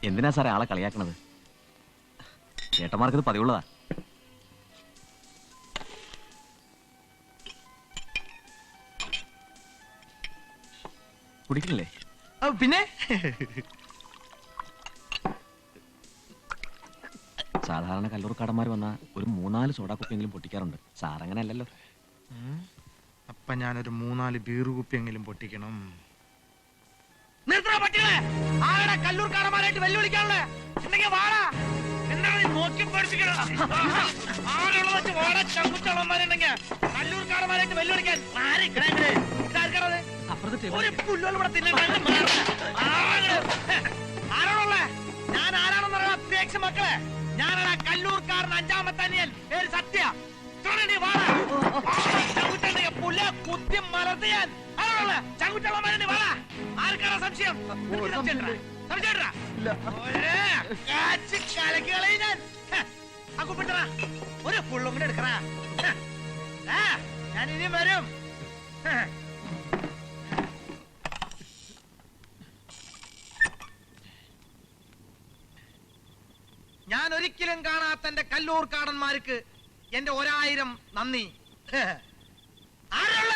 എന്തിനാ സാറേ ആളെ കളിയാക്കണത്? ചേട്ടന്മാർക്കത് പതിവുള്ളതാ. കുടിക്കണില്ലേ? പിന്നെ സാധാരണ കല്ലൂർക്കാടന്മാർ വന്നാ ഒരു 3-4 സോഡാ കുപ്പിയെങ്കിലും പൊട്ടിക്കാറുണ്ട്. സാറങ്ങനെ അല്ലല്ലോ. അപ്പൊ ഞാനൊരു 3-4 ബീർ കുപ്പിയെങ്കിലും പൊട്ടിക്കണം. കല്ലൂർക്കാടന്മാരായിട്ട് വെല്ലുവിളിക്കാനുള്ളേ നോക്കി കല്ലൂർക്കാടന്മാരായിട്ട് വെല്ലുവിളിക്കാൻ ആരാണുള്ളേ? ഞാൻ ആരാണെന്നറിയാം അധ്യക്ഷ മക്കളെ. ഞാനാണ് കല്ലൂർക്കാരൻ 5ാമത്തെ അനിയൻ. പേര് സത്യ. പുല്ല കുത്തി മലർത്തിയാൻ ചങ്കുറ്റള്ളമാരെ വാള. ആർക്കാണ് സംശയം? കലക്കുകളെ ഞാൻ ആ കുപ്പിട്ടറ ഒരു പുള്ളും കൂടെ എടുക്കറ. ഞാൻ ഇനിയും വരും. ഞാൻ ഒരിക്കലും കാണാത്ത എന്റെ കല്ലൂർക്കാടന്മാർക്ക് എന്റെ 1000 നന്ദി. ആരുള്ള